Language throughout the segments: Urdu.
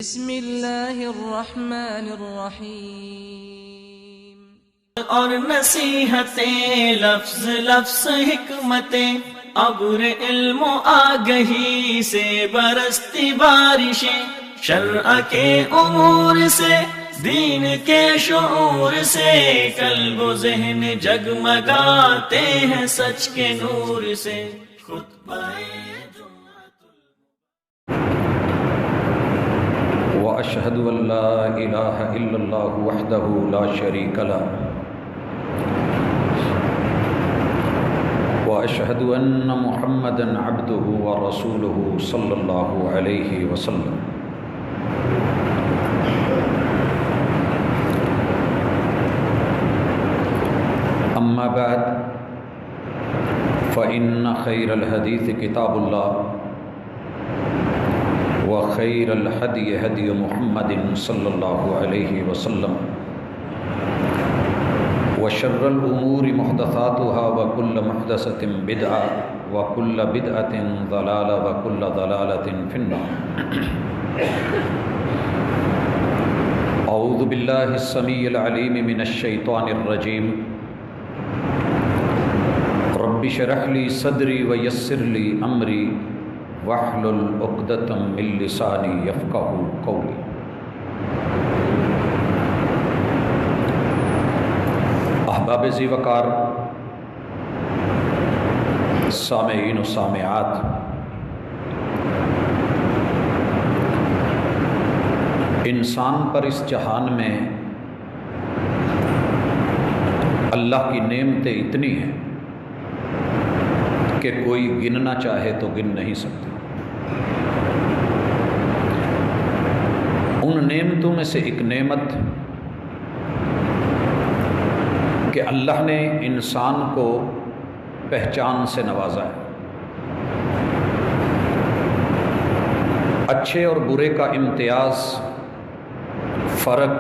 بسم اللہ الرحمن الرحیم۔ اور نصیحتیں لفظ لفظ حکمتیں، ابر علم و آگہی سے برستی بارشیں، شرع کے امور سے دین کے شعور سے، قلب و ذہن جگمگاتے ہیں سچ کے نور سے۔ وأشهد أن لا إله إلا الله وحده لا شريك له وأشهد أن محمدا عبده ورسوله صلى الله عليه وسلم۔ أما بعد فإن خير الحديث كتاب الله، وخير الهدي هدي محمد صلى الله عليه وسلم، وشر الأمور محدثاتها وكل محدثة بدعة وكل بدعة ضلالة وكل ضلالة في النار۔ أعوذ بالله السميع العليم من الشيطان الرجيم، رب اشرح لي صدري ويسر لي أمري واحلل عقدۃ من لسانی یفقہوا قولی۔ احباب ذی وقار، سامعین و سامعات، انسان پر اس جہان میں اللہ کی نعمتیں اتنی ہیں کہ کوئی گننا چاہے تو گن نہیں سکتا۔ ان نعمتوں میں سے ایک نعمت کہ اللہ نے انسان کو پہچان سے نوازا ہے، اچھے اور برے کا امتیاز، فرق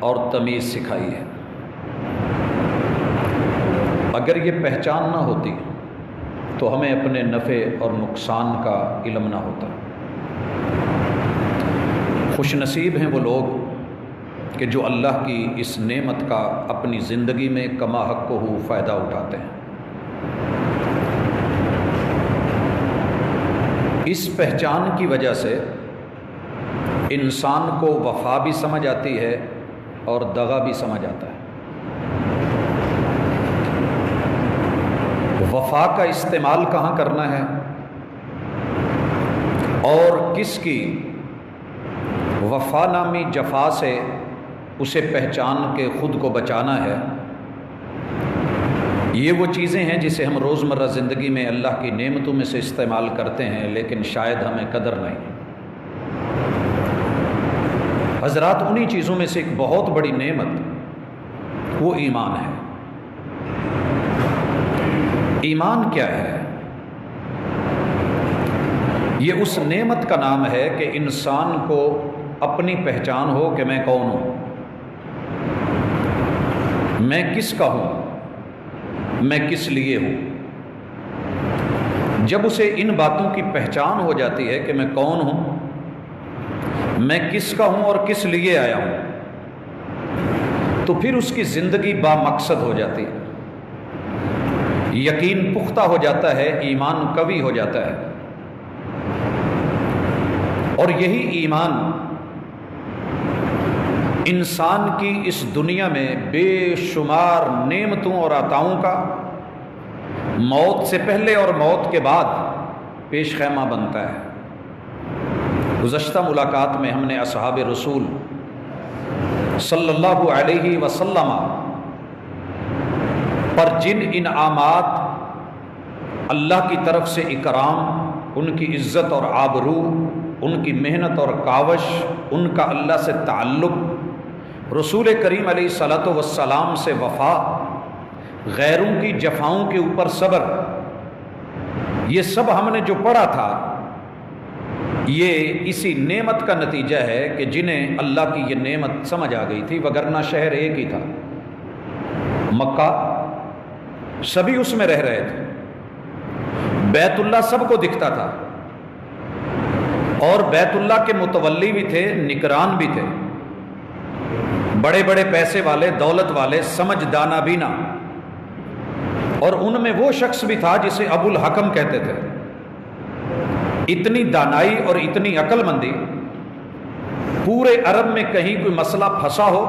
اور تمیز سکھائی ہے۔ اگر یہ پہچان نہ ہوتی تو ہمیں اپنے نفع اور نقصان کا علم نہ ہوتا۔ خوش نصیب ہیں وہ لوگ کہ جو اللہ کی اس نعمت کا اپنی زندگی میں کما حق ہو فائدہ اٹھاتے ہیں۔ اس پہچان کی وجہ سے انسان کو وفا بھی سمجھ آتی ہے اور دغا بھی سمجھ آتا ہے۔ وفا کا استعمال کہاں کرنا ہے اور کس کی وفا نامی جفا سے اسے پہچان کے خود کو بچانا ہے، یہ وہ چیزیں ہیں جسے ہم روزمرہ زندگی میں اللہ کی نعمتوں میں سے استعمال کرتے ہیں، لیکن شاید ہمیں قدر نہیں۔ حضرات، انہی چیزوں میں سے ایک بہت بڑی نعمت وہ ایمان ہے۔ ایمان کیا ہے؟ یہ اس نعمت کا نام ہے کہ انسان کو اپنی پہچان ہو کہ میں کون ہوں، میں کس کا ہوں، میں کس لیے ہوں۔ جب اسے ان باتوں کی پہچان ہو جاتی ہے کہ میں کون ہوں، میں کس کا ہوں اور کس لیے آیا ہوں، تو پھر اس کی زندگی با مقصد ہو جاتی ہے، یقین پختہ ہو جاتا ہے، ایمان قوی ہو جاتا ہے۔ اور یہی ایمان انسان کی اس دنیا میں بے شمار نعمتوں اور عطاؤں کا موت سے پہلے اور موت کے بعد پیش خیمہ بنتا ہے۔ گزشتہ ملاقات میں ہم نے اصحاب رسول صلی اللہ علیہ وسلم پر جن انعامات، اللہ کی طرف سے اکرام، ان کی عزت اور آبرو، ان کی محنت اور کاوش، ان کا اللہ سے تعلق، رسول کریم علیہ الصلاۃ والسلام سے وفا، غیروں کی جفاؤں کے اوپر صبر، یہ سب ہم نے جو پڑھا تھا یہ اسی نعمت کا نتیجہ ہے کہ جنہیں اللہ کی یہ نعمت سمجھ آ گئی تھی، وگرنہ شہر ایک ہی تھا، مکہ، سبھی اس میں رہ رہے تھے، بیت اللہ سب کو دکھتا تھا، اور بیت اللہ کے متولی بھی تھے، نگران بھی تھے، بڑے بڑے پیسے والے، دولت والے، سمجھ دانا بینا، اور ان میں وہ شخص بھی تھا جسے ابو الحکم کہتے تھے۔ اتنی دانائی اور اتنی عقل مندی، پورے عرب میں کہیں کوئی مسئلہ پھنسا ہو،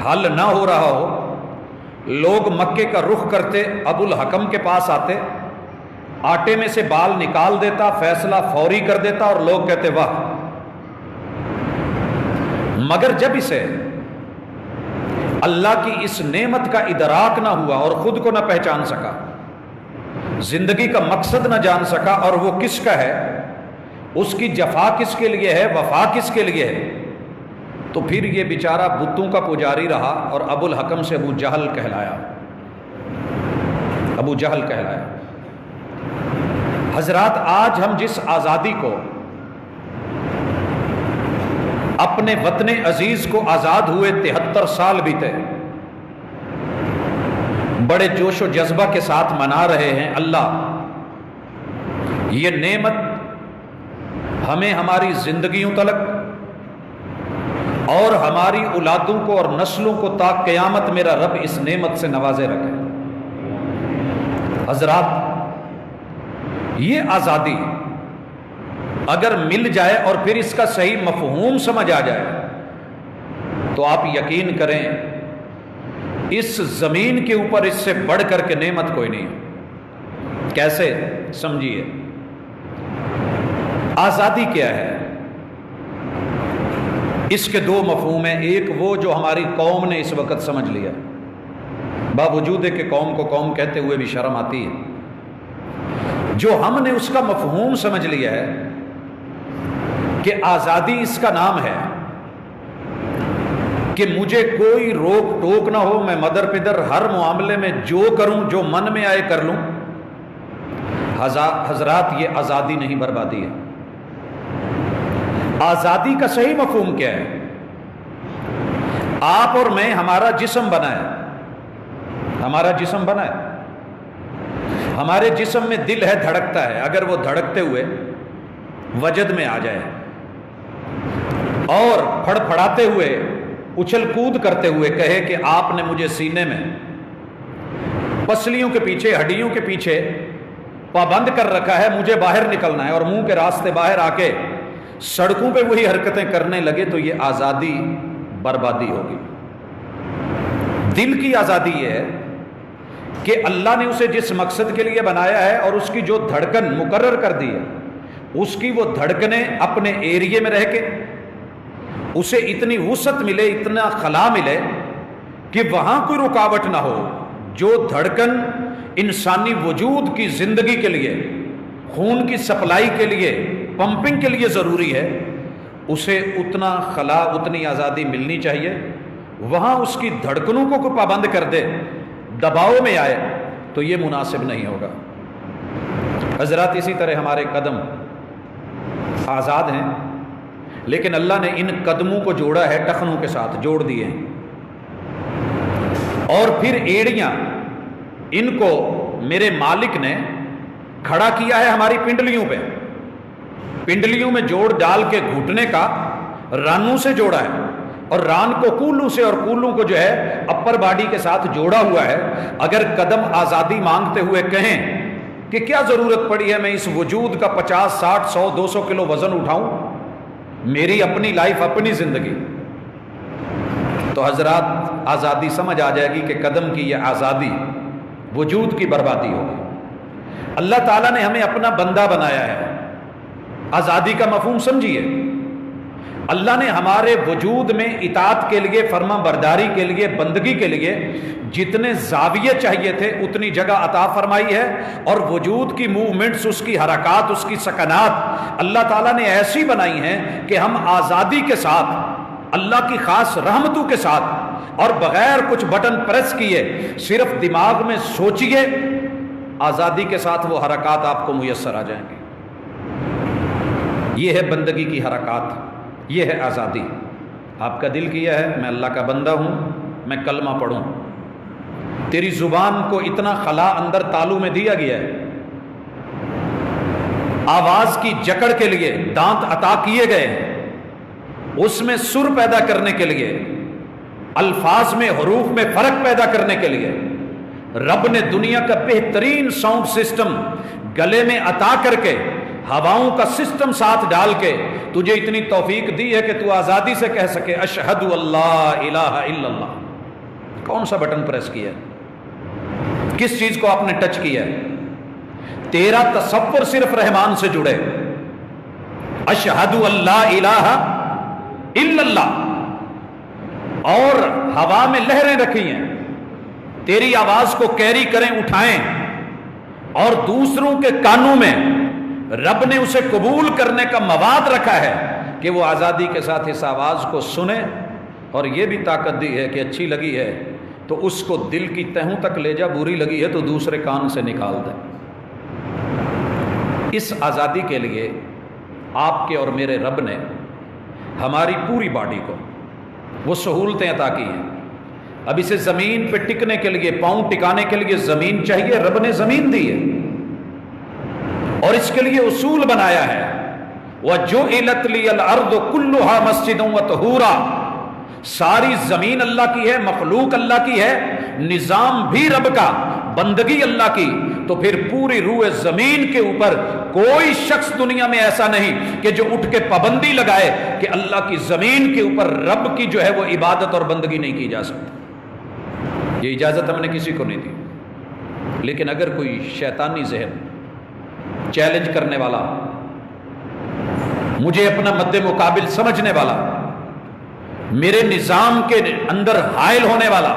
حل نہ ہو رہا ہو، لوگ مکے کا رخ کرتے، ابو الحکم کے پاس آتے، آٹے میں سے بال نکال دیتا، فیصلہ فوری کر دیتا، اور لوگ کہتے واہ۔ مگر جب اسے اللہ کی اس نعمت کا ادراک نہ ہوا اور خود کو نہ پہچان سکا، زندگی کا مقصد نہ جان سکا، اور وہ کس کا ہے، اس کی جفا کس کے لیے ہے، وفا کس کے لیے ہے، تو پھر یہ بیچارہ بتوں کا پجاری رہا اور ابو الحکم سے ابو جہل کہلایا، ابو جہل کہلایا۔ حضرات، آج ہم جس آزادی کو، اپنے وطن عزیز کو آزاد ہوئے 73 سال بیتے، بڑے جوش و جذبہ کے ساتھ منا رہے ہیں، اللہ یہ نعمت ہمیں ہماری زندگیوں تلک اور ہماری اولادوں کو اور نسلوں کو تا قیامت میرا رب اس نعمت سے نوازے رکھے۔ حضرات، یہ آزادی اگر مل جائے اور پھر اس کا صحیح مفہوم سمجھ آ جائے تو آپ یقین کریں اس زمین کے اوپر اس سے بڑھ کر کے نعمت کوئی نہیں۔ کیسے؟ سمجھیے، آزادی کیا ہے؟ اس کے دو مفہوم ہیں۔ ایک وہ جو ہماری قوم نے اس وقت سمجھ لیا، باوجود کہ قوم کو قوم کہتے ہوئے بھی شرم آتی ہے، جو ہم نے اس کا مفہوم سمجھ لیا ہے کہ آزادی اس کا نام ہے کہ مجھے کوئی روک ٹوک نہ ہو، میں مدر پدر ہر معاملے میں جو کروں، جو من میں آئے کر لوں۔ حضرات، یہ آزادی نہیں، بربادی ہے۔ آزادی کا صحیح مفہوم کیا ہے؟ آپ اور میں، ہمارا جسم بنا ہے، ہمارا جسم بنا ہے، ہمارے جسم میں دل ہے، دھڑکتا ہے۔ اگر وہ دھڑکتے ہوئے وجد میں آ جائے اور پھڑ پھڑاتے ہوئے، اچھل کود کرتے ہوئے کہے کہ آپ نے مجھے سینے میں پسلیوں کے پیچھے، ہڈیوں کے پیچھے پابند کر رکھا ہے، مجھے باہر نکلنا ہے، اور منہ کے راستے باہر آ کے سڑکوں پہ وہی حرکتیں کرنے لگے، تو یہ آزادی بربادی ہوگی۔ دل کی آزادی یہ ہے کہ اللہ نے اسے جس مقصد کے لیے بنایا ہے اور اس کی جو دھڑکن مقرر کر دی ہے، اس کی وہ دھڑکنیں اپنے ایریے میں رہ کے اسے اتنی وسعت ملے، اتنا خلا ملے کہ وہاں کوئی رکاوٹ نہ ہو۔ جو دھڑکن انسانی وجود کی زندگی کے لیے، خون کی سپلائی کے لیے، پمپنگ کے لیے ضروری ہے، اسے اتنا خلا، اتنی آزادی ملنی چاہیے۔ وہاں اس کی دھڑکنوں کو کوئی پابند کر دے، دباؤ میں آئے، تو یہ مناسب نہیں ہوگا۔ حضرات، اسی طرح ہمارے قدم آزاد ہیں، لیکن اللہ نے ان قدموں کو جوڑا ہے، ٹخنوں کے ساتھ جوڑ دیے ہیں، اور پھر ایڑیاں، ان کو میرے مالک نے کھڑا کیا ہے ہماری پنڈلیوں پہ، پنڈلیوں میں جوڑ ڈال کے گھٹنے کا رانوں سے جوڑا ہے، اور ران کو کولوں سے، اور کولوں کو جو ہے اپر باڈی کے ساتھ جوڑا ہوا ہے۔ اگر قدم آزادی مانگتے ہوئے کہیں کہ کیا ضرورت پڑی ہے میں اس وجود کا 50، 60، 100، 200 کلو وزن اٹھاؤں، میری اپنی لائف، اپنی زندگی، تو حضرات آزادی سمجھ آ جائے گی کہ قدم کی یہ آزادی وجود کی بربادی ہوگی۔ اللہ تعالیٰ نے ہمیں اپنا بندہ بنایا ہے۔ آزادی کا مفہوم سمجھیے، اللہ نے ہمارے وجود میں اطاعت کے لیے، فرما برداری کے لیے، بندگی کے لیے جتنے زاویے چاہیے تھے اتنی جگہ عطا فرمائی ہے، اور وجود کی موومنٹس، اس کی حرکات، اس کی سکنات اللہ تعالیٰ نے ایسی بنائی ہیں کہ ہم آزادی کے ساتھ، اللہ کی خاص رحمتوں کے ساتھ، اور بغیر کچھ بٹن پریس کیے، صرف دماغ میں سوچئے، آزادی کے ساتھ وہ حرکات آپ کو میسر آ جائیں گے۔ یہ ہے بندگی کی حرکات، یہ ہے آزادی۔ آپ کا دل کیا ہے میں اللہ کا بندہ ہوں، میں کلمہ پڑھوں، تیری زبان کو اتنا خلا اندر تالو میں دیا گیا ہے آواز کی جکڑ کے لیے دانت عطا کیے گئے ہیں، اس میں سر پیدا کرنے کے لیے، الفاظ میں حروف میں فرق پیدا کرنے کے لیے رب نے دنیا کا بہترین ساؤنڈ سسٹم گلے میں عطا کر کے، ہواؤں کا سسٹم ساتھ ڈال کے تجھے اتنی توفیق دی ہے کہ تو آزادی سے کہہ سکے اشہد اللہ الہ الا اللہ۔ کون سا بٹن پریس کیا ہے؟ کس چیز کو آپ نے ٹچ کیا ہے؟ تیرا تصور صرف رحمان سے جڑے، اشہد اللہ الہ الا اللہ، اور ہوا میں لہریں رکھی ہیں تیری آواز کو کیری کریں، اٹھائیں، اور دوسروں کے کانوں میں رب نے اسے قبول کرنے کا مواد رکھا ہے کہ وہ آزادی کے ساتھ اس آواز کو سنے، اور یہ بھی طاقت دی ہے کہ اچھی لگی ہے تو اس کو دل کی تہوں تک لے جا، بری لگی ہے تو دوسرے کان سے نکال دے۔ اس آزادی کے لیے آپ کے اور میرے رب نے ہماری پوری باڈی کو وہ سہولتیں عطا کی ہیں۔ اب اسے زمین پہ ٹکنے کے لیے، پاؤں ٹکانے کے لیے زمین چاہیے، رب نے زمین دی ہے، اور اس کے لیے اصول بنایا ہے وَجُعِلَتْ لِيَ الْأَرْضُ كُلُّهَا مَسْجِدًا وَطَهُورًا، ساری زمین اللہ کی ہے، مخلوق اللہ کی ہے، نظام بھی رب کا، بندگی اللہ کی، تو پھر پوری روح زمین کے اوپر کوئی شخص دنیا میں ایسا نہیں کہ جو اٹھ کے پابندی لگائے کہ اللہ کی زمین کے اوپر رب کی جو ہے وہ عبادت اور بندگی نہیں کی جا سکتی۔ یہ اجازت ہم نے کسی کو نہیں دی، لیکن اگر کوئی شیطانی ذہن چیلنج کرنے والا، مجھے اپنا مد مقابل سمجھنے والا، میرے نظام کے اندر حائل ہونے والا،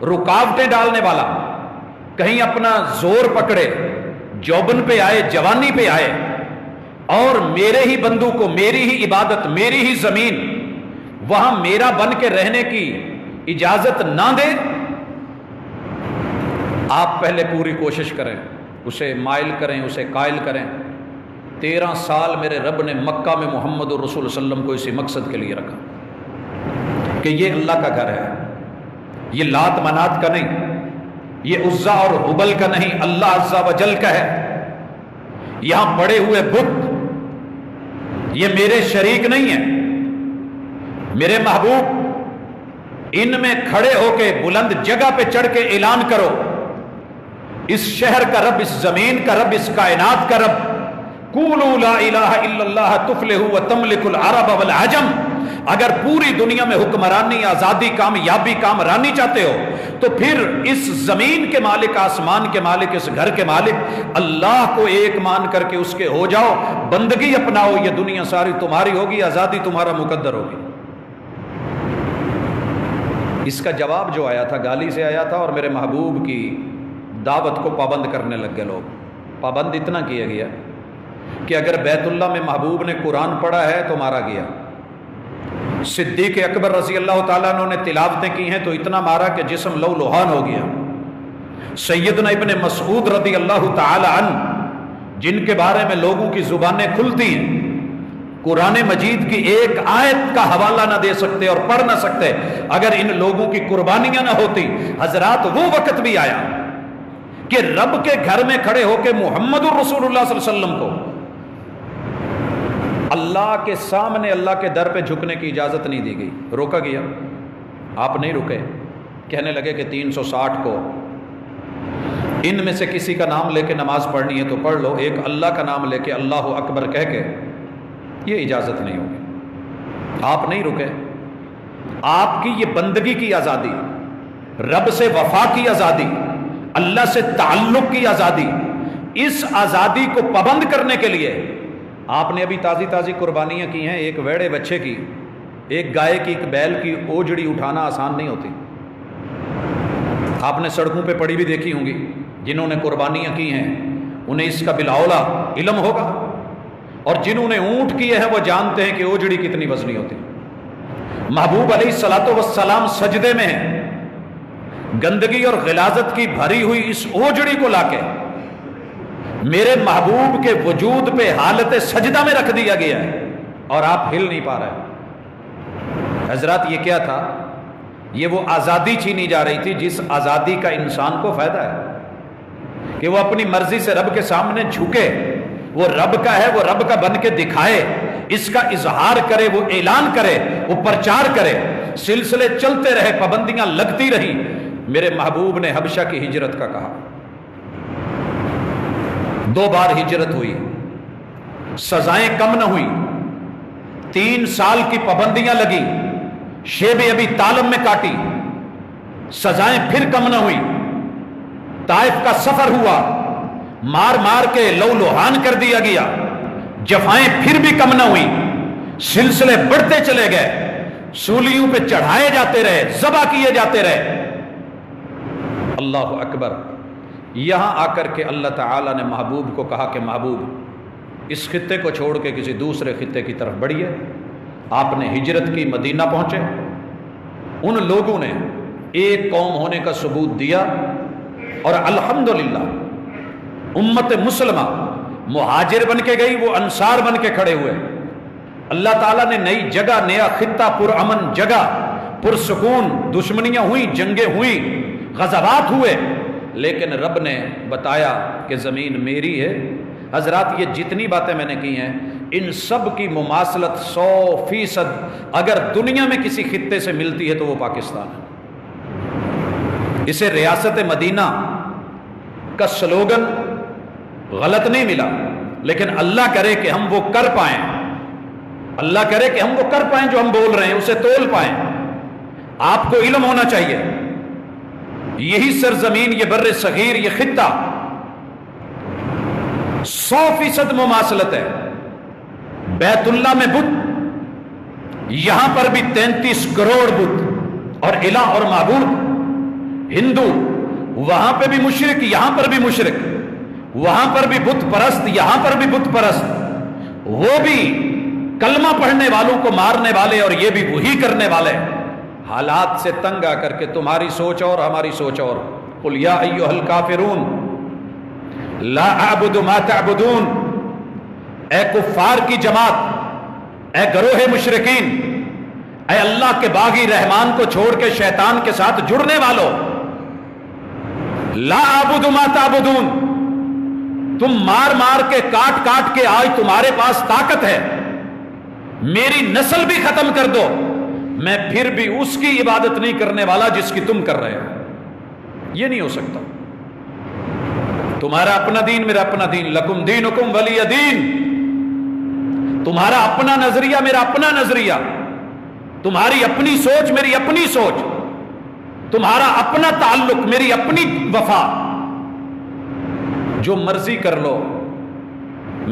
رکاوٹیں ڈالنے والا، کہیں اپنا زور پکڑے، جوبن پہ آئے، جوانی پہ آئے، اور میرے ہی بندوں کو، میری ہی عبادت، میری ہی زمین وہاں میرا بن کے رہنے کی اجازت نہ دے، آپ پہلے پوری کوشش کریں، اسے مائل کریں، اسے قائل کریں۔ 13 سال میرے رب نے مکہ میں محمد الرسول صلی اللہ علیہ وسلم کو اسی مقصد کے لیے رکھا کہ یہ اللہ کا گھر ہے، یہ لات منات کا نہیں، یہ عزا اور حبل کا نہیں، اللہ عزا و جل کا ہے۔ یہاں پڑے ہوئے بت یہ میرے شریک نہیں ہیں، میرے محبوب، ان میں کھڑے ہو کے بلند جگہ پہ چڑھ کے اعلان کرو، اس شہر کا رب، اس زمین کا رب، اس کائنات کا رب، قولوا لا الہ الا اللہ تفلحوا وتملک العرب والعجم۔ اگر پوری دنیا میں حکمرانی، آزادی، کامیابی، کامرانی چاہتے ہو تو پھر اس زمین کے مالک، آسمان کے مالک، اس گھر کے مالک اللہ کو ایک مان کر کے اس کے ہو جاؤ، بندگی اپناؤ، یہ دنیا ساری تمہاری ہوگی، آزادی تمہارا مقدر ہوگی۔ اس کا جواب جو آیا تھا گالی سے آیا تھا، اور میرے محبوب کی دعوت کو پابند کرنے لگ گئے لوگ۔ پابند اتنا کیا گیا کہ اگر بیت اللہ میں محبوب نے قرآن پڑھا ہے تو مارا گیا، صدیق اکبر رضی اللہ تعالیٰ عنہ نے تلاوتیں کی ہیں تو اتنا مارا کہ جسم لو لوہان ہو گیا۔ سیدنا ابن مسعود رضی اللہ تعالیٰ عنہ، جن کے بارے میں لوگوں کی زبانیں کھلتی ہیں، قرآن مجید کی ایک آیت کا حوالہ نہ دے سکتے اور پڑھ نہ سکتے اگر ان لوگوں کی قربانیاں نہ ہوتی۔ حضرات وہ وقت بھی آیا کہ رب کے گھر میں کھڑے ہو کے محمد الرسول اللہ صلی اللہ علیہ وسلم کو اللہ کے سامنے، اللہ کے در پہ جھکنے کی اجازت نہیں دی گئی، روکا گیا۔ آپ نہیں رکے، کہنے لگے کہ 360 کو ان میں سے کسی کا نام لے کے نماز پڑھنی ہے تو پڑھ لو، ایک اللہ کا نام لے کے اللہ اکبر کہہ کے یہ اجازت نہیں ہوگی۔ آپ نہیں رکے، آپ کی یہ بندگی کی آزادی، رب سے وفا کی آزادی، اللہ سے تعلق کی آزادی، اس آزادی کو پابند کرنے کے لیے آپ نے ابھی تازی تازی قربانیاں کی ہیں۔ ایک ویڑے بچے کی، ایک گائے کی، ایک بیل کی اوجڑی اٹھانا آسان نہیں ہوتی۔ آپ نے سڑکوں پہ پڑی بھی دیکھی ہوں گی، جنہوں نے قربانیاں کی ہیں انہیں اس کا بالاولا علم ہوگا، اور جنہوں نے اونٹ کیے ہیں وہ جانتے ہیں کہ اوجڑی کتنی وزنی ہوتی۔ محبوب علیہ الصلوۃ والسلام سجدے میں ہیں، گندگی اور غلاظت کی بھری ہوئی اس اوجڑی کو لا کے میرے محبوب کے وجود پہ حالت سجدہ میں رکھ دیا گیا ہے، اور آپ ہل نہیں پا رہے۔ حضرات یہ کیا تھا؟ یہ وہ آزادی چھینی جا رہی تھی جس آزادی کا انسان کو فائدہ ہے کہ وہ اپنی مرضی سے رب کے سامنے جھکے، وہ رب کا ہے، وہ رب کا بن کے دکھائے، اس کا اظہار کرے، وہ اعلان کرے، وہ پرچار کرے۔ سلسلے چلتے رہے، پابندیاں لگتی رہی۔ میرے محبوب نے حبشہ کی ہجرت کا کہا، 2 بار ہجرت ہوئی، سزائیں کم نہ ہوئی، 3 سال کی پابندیاں لگی، شیب ابی طالب میں کاٹی، سزائیں پھر کم نہ ہوئی، طائف کا سفر ہوا، مار مار کے لو لوہان کر دیا گیا، جفائیں پھر بھی کم نہ ہوئی، سلسلے بڑھتے چلے گئے، سولیوں پہ چڑھائے جاتے رہے، ذبح کیے جاتے رہے۔ اللہ اکبر۔ یہاں آ کر کے اللہ تعالیٰ نے محبوب کو کہا کہ محبوب اس خطے کو چھوڑ کے کسی دوسرے خطے کی طرف بڑھیے۔ آپ نے ہجرت کی، مدینہ پہنچے، ان لوگوں نے ایک قوم ہونے کا ثبوت دیا، اور الحمدللہ امت مسلمہ مہاجر بن کے گئی، وہ انصار بن کے کھڑے ہوئے۔ اللہ تعالیٰ نے نئی جگہ، نیا خطہ، پرامن جگہ، پرسکون، دشمنیاں ہوئیں، جنگیں ہوئیں، غزوات ہوئے، لیکن رب نے بتایا کہ زمین میری ہے۔ حضرات، یہ جتنی باتیں میں نے کی ہیں، ان سب کی مماثلت 100% اگر دنیا میں کسی خطے سے ملتی ہے تو وہ پاکستان ہے۔ اسے ریاست مدینہ کا سلوگن غلط نہیں ملا، لیکن اللہ کرے کہ ہم وہ کر پائیں، اللہ کرے کہ ہم وہ کر پائیں جو ہم بول رہے ہیں، اسے تول پائیں۔ آپ کو علم ہونا چاہیے، یہی سرزمین، یہ بر صغیر، یہ خطہ 100% مماثلت ہے۔ بیت اللہ میں بت، یہاں پر بھی 33 کروڑ بت اور الہ اور معبود، ہندو وہاں پہ بھی مشرک، یہاں پر بھی مشرک، وہاں پر بھی بت پرست، یہاں پر بھی بت پرست، وہ بھی کلمہ پڑھنے والوں کو مارنے والے اور یہ بھی وہی کرنے والے۔ حالات سے تنگ آ کر کے تمہاری سوچ اور ہماری سوچ اور، قل یا ایھا الکافرون لا اعبد ما تعبدون، اے کفار کی جماعت، اے گروہ مشرکین، اے اللہ کے باغی رحمان کو چھوڑ کے شیطان کے ساتھ جڑنے والوں، لا اعبد ما تعبدون، تم مار مار کے کاٹ کاٹ کے آج تمہارے پاس طاقت ہے، میری نسل بھی ختم کر دو، میں پھر بھی اس کی عبادت نہیں کرنے والا جس کی تم کر رہے ہو۔ یہ نہیں ہو سکتا۔ تمہارا اپنا دین، میرا اپنا دین، لکم دینکم ولی دین، تمہارا اپنا نظریہ، میرا اپنا نظریہ، تمہاری اپنی سوچ، میری اپنی سوچ، تمہارا اپنا تعلق، میری اپنی وفا، جو مرضی کر لو،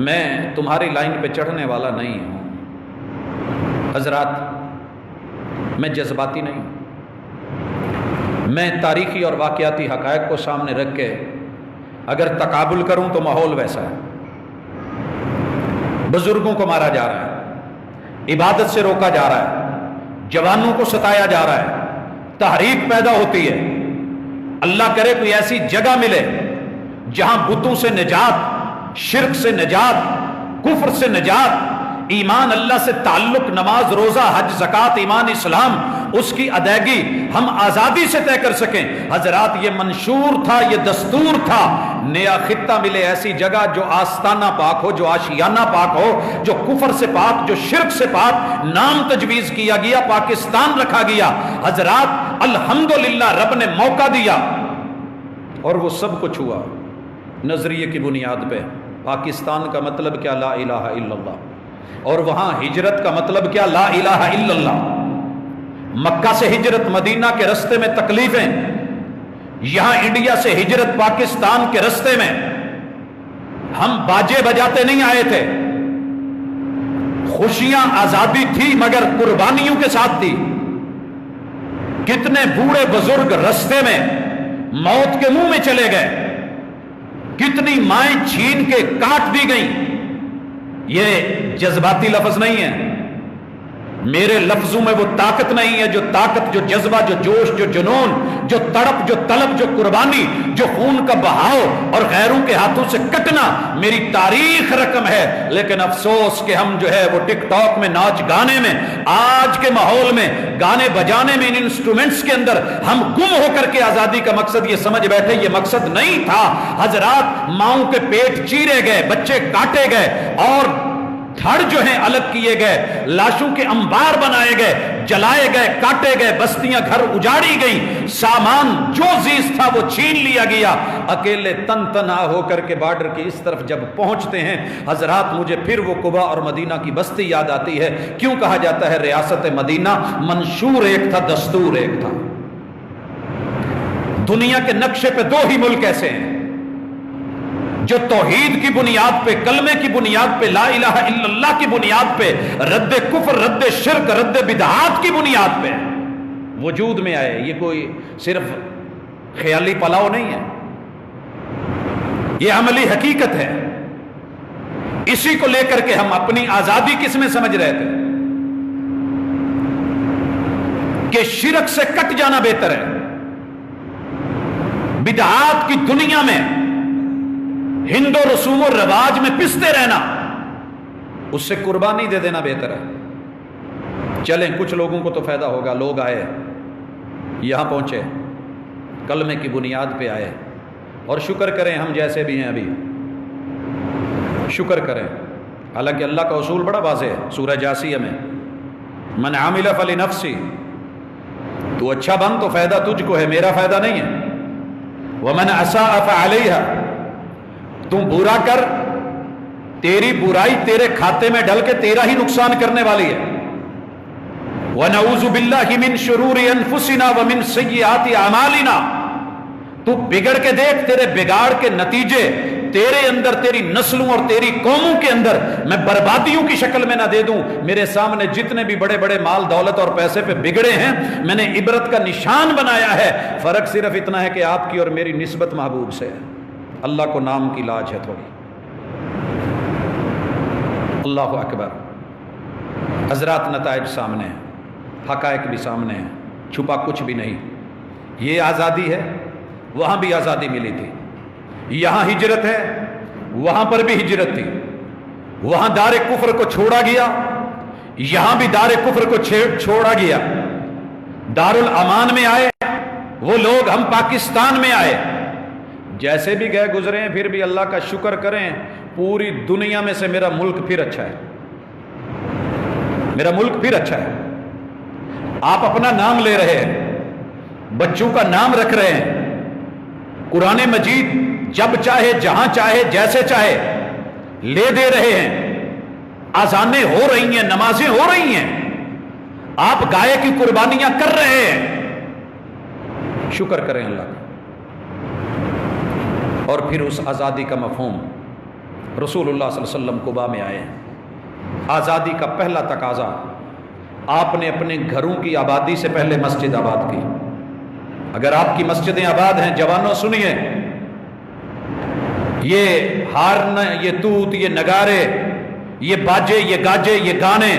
میں تمہاری لائن پہ چڑھنے والا نہیں ہوں۔ حضرات، میں جذباتی نہیں ہوں، میں تاریخی اور واقعاتی حقائق کو سامنے رکھ کے اگر تقابل کروں تو ماحول ویسا ہے۔ بزرگوں کو مارا جا رہا ہے، عبادت سے روکا جا رہا ہے، جوانوں کو ستایا جا رہا ہے، تحریک پیدا ہوتی ہے۔ اللہ کرے کوئی ایسی جگہ ملے جہاں بتوں سے نجات، شرک سے نجات، کفر سے نجات، ایمان اللہ سے تعلق، نماز، روزہ، حج، زکوٰۃ، ایمان، اسلام، اس کی ادائیگی ہم آزادی سے طے کر سکیں۔ حضرات، یہ منشور تھا، یہ دستور تھا۔ نیا خطہ ملے، ایسی جگہ جو آستانہ پاک ہو، جو آشیانہ پاک ہو، جو کفر سے پاک، جو شرک سے پاک، نام تجویز کیا گیا، پاکستان رکھا گیا۔ حضرات، الحمدللہ رب نے موقع دیا اور وہ سب کچھ ہوا نظریے کی بنیاد پہ۔ پاکستان کا مطلب کیا؟ لا الہ الا اللہ۔ اور وہاں ہجرت کا مطلب کیا؟ لا الہ الا اللہ۔ مکہ سے ہجرت، مدینہ کے رستے میں تکلیفیں، یہاں انڈیا سے ہجرت پاکستان کے رستے میں۔ ہم باجے بجاتے نہیں آئے تھے، خوشیاں آزادی تھی مگر قربانیوں کے ساتھ تھی۔ کتنے بوڑھے بزرگ رستے میں موت کے منہ میں چلے گئے، کتنی مائیں چھین کے کاٹ دی گئیں۔ یہ جذباتی لفظ نہیں ہے، میرے لفظوں میں وہ طاقت نہیں ہے، جو طاقت، جو جذبہ، جو جوش، جو جنون، جو تڑپ، جو طلب، جو قربانی، جو خون کا بہاؤ اور غیروں کے ہاتھوں سے کٹنا میری تاریخ رقم ہے۔ لیکن افسوس کہ ہم جو ہے وہ ٹک ٹاک میں، ناچ گانے میں، آج کے ماحول میں گانے بجانے میں، ان انسٹرومنٹس کے اندر ہم گم ہو کر کے آزادی کا مقصد یہ سمجھ بیٹھے، یہ مقصد نہیں تھا۔ حضرات، ماؤں کے پیٹ چیرے گئے، بچے کاٹے گئے اور دھڑ جو ہیں الگ کیے گئے، لاشوں کے انبار بنائے گئے، جلائے گئے، کاٹے گئے، بستیاں گھر اجاڑی گئی، سامان جو چیز تھا وہ چھین لیا گیا۔ اکیلے تن تنہا ہو کر کے بارڈر کی اس طرف جب پہنچتے ہیں حضرات، مجھے پھر وہ قبا اور مدینہ کی بستی یاد آتی ہے۔ کیوں کہا جاتا ہے ریاست مدینہ؟ منشور ایک تھا، دستور ایک تھا۔ دنیا کے نقشے پہ دو ہی ملک ایسے ہیں جو توحید کی بنیاد پہ، کلمے کی بنیاد پہ، لا الہ الا اللہ کی بنیاد پہ، رد کفر، رد شرک، رد بدعات کی بنیاد پہ وجود میں آئے۔ یہ کوئی صرف خیالی پلاؤ نہیں ہے، یہ عملی حقیقت ہے۔ اسی کو لے کر کے ہم اپنی آزادی کس میں سمجھ رہے تھے کہ شرک سے کٹ جانا بہتر ہے، بدعات کی دنیا میں ہند و رسوم و رواج میں پستے رہنا، اس سے قربانی دے دینا بہتر ہے۔ چلیں، کچھ لوگوں کو تو فائدہ ہوگا، لوگ آئے، یہاں پہنچے، کلمے کی بنیاد پہ آئے، اور شکر کریں ہم جیسے بھی ہیں ابھی شکر کریں۔ حالانکہ اللہ کا اصول بڑا واضح ہے سورہ جاسیہ میں، من عامل فلنفسی، تو اچھا بن تو فائدہ تجھ کو ہے، میرا فائدہ نہیں ہے۔ ومن اساء فعلیہا، تم برا کر، تیری برائی تیرے کھاتے میں ڈل کے تیرا ہی نقصان کرنے والی ہے۔ وَنَعُوذُ بِاللَّهِ مِن شُرُورِ أَنفُسِنَا وَمِن سَيِّئَاتِ أَعْمَالِنَا، تو بگڑ کے دیکھ، تیرے بگاڑ کے نتیجے تیرے اندر، تیری نسلوں اور تیری قوموں کے اندر میں بربادیوں کی شکل میں نہ دے دوں۔ میرے سامنے جتنے بھی بڑے بڑے مال دولت اور پیسے پہ بگڑے ہیں، میں نے عبرت کا نشان بنایا ہے۔ فرق صرف اتنا ہے کہ آپ کی اور میری نسبت محبوب سے ہے۔ اللہ کو نام کی لاج ہے تھوڑی۔ اللہ اکبر۔ حضرات، نتائج سامنے ہیں، حقائق بھی سامنے ہیں، چھپا کچھ بھی نہیں۔ یہ آزادی ہے، وہاں بھی آزادی ملی تھی۔ یہاں ہجرت ہے، وہاں پر بھی ہجرت تھی۔ وہاں دار کفر کو چھوڑا گیا، یہاں بھی دار کفر کو چھوڑا گیا۔ دار الامان میں آئے وہ لوگ، ہم پاکستان میں آئے۔ جیسے بھی گئے گزرے ہیں، پھر بھی اللہ کا شکر کریں، پوری دنیا میں سے میرا ملک پھر اچھا ہے، میرا ملک پھر اچھا ہے۔ آپ اپنا نام لے رہے ہیں، بچوں کا نام رکھ رہے ہیں، قرآن مجید جب چاہے، جہاں چاہے، جیسے چاہے لے دے رہے ہیں، اذانیں ہو رہی ہیں، نمازیں ہو رہی ہیں، آپ گائے کی قربانیاں کر رہے ہیں۔ شکر کریں اللہ کا۔ اور پھر اس آزادی کا مفہوم، رسول اللہ صلی اللہ علیہ وسلم قباء میں آئے ہیں۔ آزادی کا پہلا تقاضا، آپ نے اپنے گھروں کی آبادی سے پہلے مسجد آباد کی۔ اگر آپ کی مسجدیں آباد ہیں، جوانوں سنیے، یہ ہارن، یہ توت، یہ نگارے، یہ باجے، یہ گاجے، یہ گانے،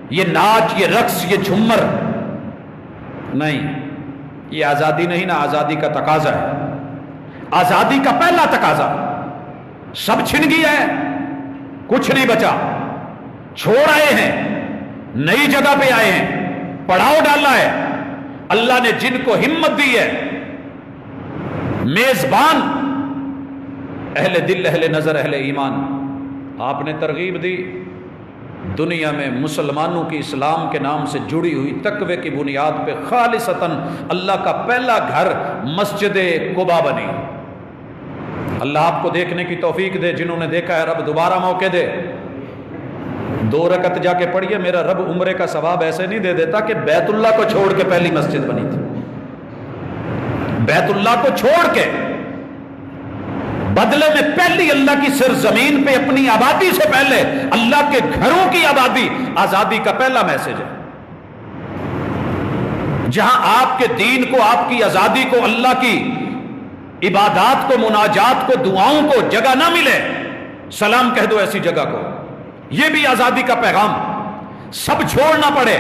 یہ ناچ، یہ رقص، یہ جھمر نہیں، یہ آزادی نہیں نا، آزادی کا تقاضا ہے۔ آزادی کا پہلا تقاضا، سب چھن گیا ہے، کچھ نہیں بچا، چھوڑ آئے ہیں، نئی جگہ پہ آئے ہیں، پڑاؤ ڈالا ہے۔ اللہ نے جن کو ہمت دی ہے، میزبان اہل دل، اہل نظر، اہل ایمان، آپ نے ترغیب دی، دنیا میں مسلمانوں کی اسلام کے نام سے جڑی ہوئی تقوی کی بنیاد پہ خالصتاً اللہ کا پہلا گھر مسجد قباء بنی۔ اللہ آپ کو دیکھنے کی توفیق دے، جنہوں نے دیکھا ہے رب دوبارہ موقع دے۔ 2 رکعت جا کے پڑھیے، میرا رب عمرے کا ثواب ایسے نہیں دے دیتا کہ بیت اللہ کو چھوڑ کے پہلی مسجد بنی تھی۔ بیت اللہ کو چھوڑ کے بدلے میں پہلی اللہ کی سرزمین پہ اپنی آبادی سے پہلے اللہ کے گھروں کی آبادی، آزادی کا پہلا میسج ہے۔ جہاں آپ کے دین کو، آپ کی آزادی کو، اللہ کی عبادات کو، مناجات کو، دعاؤں کو جگہ نہ ملے، سلام کہہ دو ایسی جگہ کو۔ یہ بھی آزادی کا پیغام۔ سب چھوڑنا پڑے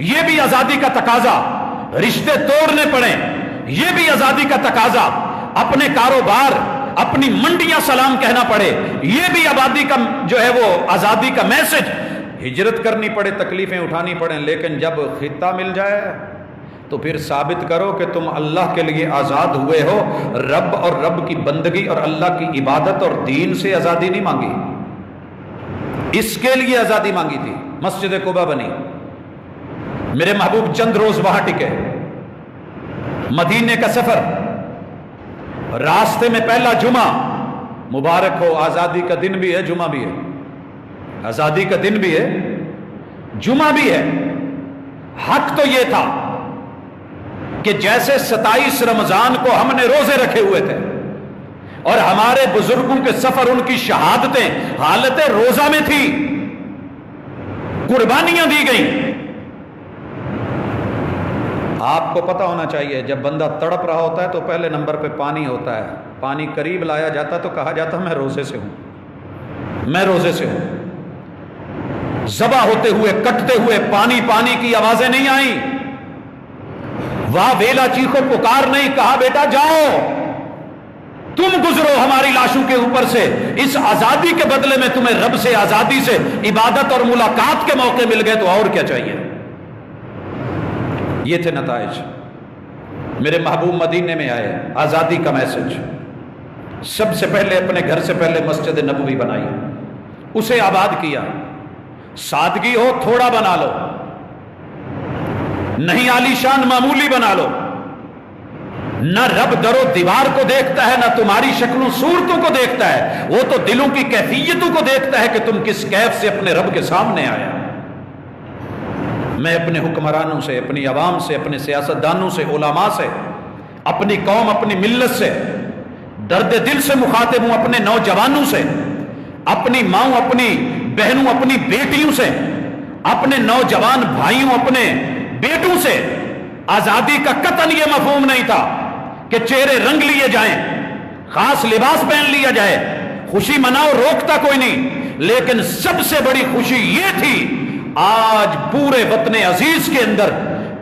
یہ بھی آزادی کا تقاضا، رشتے توڑنے پڑے یہ بھی آزادی کا تقاضا، اپنے کاروبار اپنی منڈیاں سلام کہنا پڑے یہ بھی آبادی کا جو ہے وہ آزادی کا میسج، ہجرت کرنی پڑے تکلیفیں اٹھانی پڑیں، لیکن جب خطہ مل جائے تو پھر ثابت کرو کہ تم اللہ کے لیے آزاد ہوئے ہو، رب اور رب کی بندگی اور اللہ کی عبادت اور دین سے آزادی نہیں مانگی، اس کے لیے آزادی مانگی تھی۔ مسجد قباء بنی، میرے محبوب چند روز وہاں ٹکے، مدینے کا سفر، راستے میں پہلا جمعہ، مبارک ہو، آزادی کا دن بھی ہے جمعہ بھی ہے، آزادی کا دن بھی ہے جمعہ بھی ہے۔ حق تو یہ تھا کہ جیسے 27 رمضان کو ہم نے روزے رکھے ہوئے تھے اور ہمارے بزرگوں کے سفر ان کی شہادتیں حالت روزہ میں تھی، قربانیاں دی گئیں۔ آپ کو پتہ ہونا چاہیے جب بندہ تڑپ رہا ہوتا ہے تو پہلے نمبر پہ پانی ہوتا ہے، پانی قریب لایا جاتا تو کہا جاتا میں روزے سے ہوں، میں روزے سے ہوں۔ ذبح ہوتے ہوئے کٹتے ہوئے پانی پانی کی آوازیں نہیں آئیں، واہ ویلا چیخو پکار نہیں، کہا بیٹا جاؤ تم گزرو ہماری لاشوں کے اوپر سے، اس آزادی کے بدلے میں تمہیں رب سے آزادی سے عبادت اور ملاقات کے موقع مل گئے تو اور کیا چاہیے۔ یہ تھے نتائج۔ میرے محبوب مدینے میں آئے، آزادی کا میسج، سب سے پہلے اپنے گھر سے پہلے مسجد نبوی بنائی، اسے آباد کیا، سادگی ہو تھوڑا بنا لو، نہیں عالی شان معمولی بنا لو، نہ رب در و دیوار کو دیکھتا ہے نہ تمہاری شکلوں صورتوں کو دیکھتا ہے، وہ تو دلوں کی کیفیتوں کو دیکھتا ہے کہ تم کس کیف سے اپنے رب کے سامنے آیا۔ میں اپنے حکمرانوں سے، اپنی عوام سے، اپنے سیاستدانوں سے، علماء سے، اپنی قوم اپنی ملت سے درد دل سے مخاطب ہوں، اپنے نوجوانوں سے، اپنی ماؤں اپنی بہنوں اپنی بیٹیوں سے، اپنے نوجوان بھائیوں اپنے بیٹوں سے۔ آزادی کا قطعاً یہ مفہوم نہیں تھا کہ چہرے رنگ لیے جائیں، خاص لباس پہن لیا جائے، خوشی مناؤ، روکتا کوئی نہیں، لیکن سب سے بڑی خوشی یہ تھی آج پورے وطن عزیز کے اندر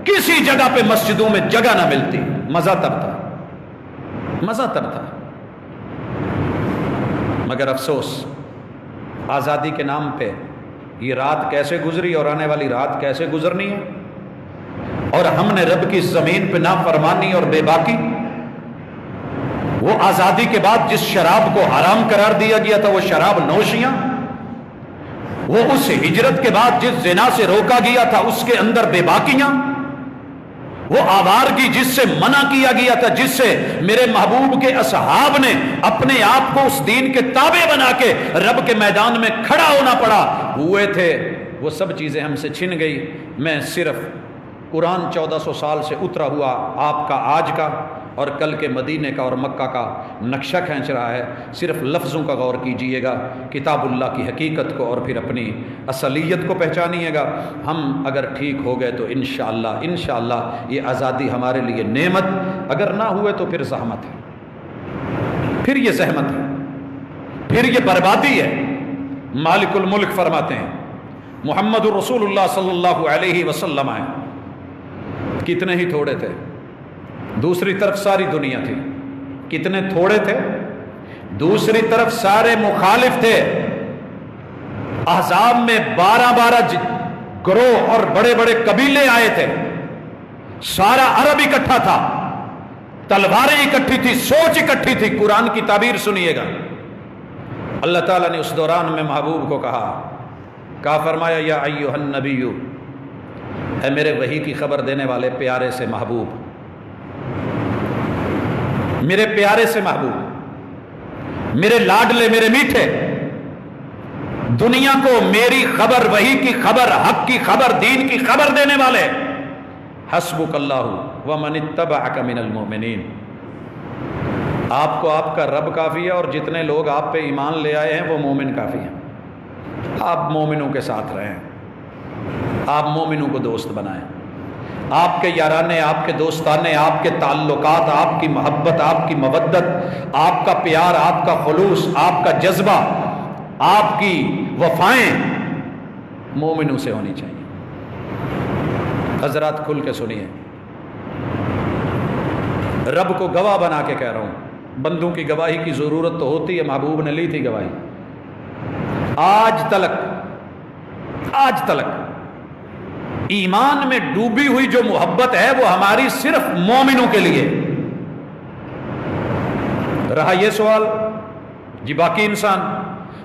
کسی جگہ پہ مسجدوں میں جگہ نہ ملتی۔ مزہ تب تھا، مزہ تب تھا، مگر افسوس آزادی کے نام پہ یہ رات کیسے گزری اور آنے والی رات کیسے گزرنی ہے، اور ہم نے رب کی زمین پہ نافرمانی اور بے باکی۔ وہ آزادی کے بعد جس شراب کو حرام قرار دیا گیا تھا وہ شراب نوشیاں، وہ اس ہجرت کے بعد جس زنا سے روکا گیا تھا اس کے اندر بے باکیاں، وہ آوارگی جس سے منع کیا گیا تھا، جس سے میرے محبوب کے اصحاب نے اپنے آپ کو اس دین کے تابع بنا کے رب کے میدان میں کھڑا ہونا پڑا ہوئے تھے، وہ سب چیزیں ہم سے چھن گئی۔ میں صرف قرآن 1400 سال سے اترا ہوا آپ کا آج کا اور کل کے مدینے کا اور مکہ کا نقشہ کھینچ رہا ہے، صرف لفظوں کا غور کیجئے گا، کتاب اللہ کی حقیقت کو اور پھر اپنی اصلیت کو پہچانیے گا۔ ہم اگر ٹھیک ہو گئے تو انشاءاللہ یہ آزادی ہمارے لیے نعمت، اگر نہ ہوئے تو پھر زحمت ہے، پھر یہ زحمت ہے، پھر یہ بربادی ہے۔ مالک الملک فرماتے ہیں محمد رسول اللہ صلی اللہ علیہ وسلم آئے، کتنے ہی تھوڑے تھے، دوسری طرف ساری دنیا تھی، کتنے تھوڑے تھے، دوسری طرف سارے مخالف تھے، احزاب میں 12 گروہ اور بڑے بڑے قبیلے آئے تھے، سارا عرب اکٹھا تھا، تلواریں اکٹھی تھی، سوچ اکٹھی تھی۔ قرآن کی تعبیر سنیے گا، اللہ تعالیٰ نے اس دوران میں محبوب کو کہا فرمایا یا ایھا النبی، اے میرے وحی کی خبر دینے والے پیارے سے محبوب، میرے پیارے سے محبوب، میرے لاڈلے، میرے میٹھے، دنیا کو میری خبر، وحی کی خبر، حق کی خبر، دین کی خبر دینے والے، حسبک اللہ ومن اتبعک من المؤمنین، آپ کو آپ کا رب کافی ہے اور جتنے لوگ آپ پہ ایمان لے آئے ہیں وہ مومن کافی ہیں۔ آپ مومنوں کے ساتھ رہیں، آپ مومنوں کو دوست بنائیں، آپ کے یارانے، آپ کے دوستانے، آپ کے تعلقات، آپ کی محبت، آپ کی مودت، آپ کا پیار، آپ کا خلوص، آپ کا جذبہ، آپ کی وفائیں مومنوں سے ہونی چاہیے۔ حضرات کھل کے سنیے، رب کو گواہ بنا کے کہہ رہا ہوں، بندوں کی گواہی کی ضرورت تو ہوتی ہے، محبوب نے لی تھی گواہی۔ آج تلک ایمان میں ڈوبی ہوئی جو محبت ہے وہ ہماری صرف مومنوں کے لیے۔ رہا یہ سوال جی باقی انسان،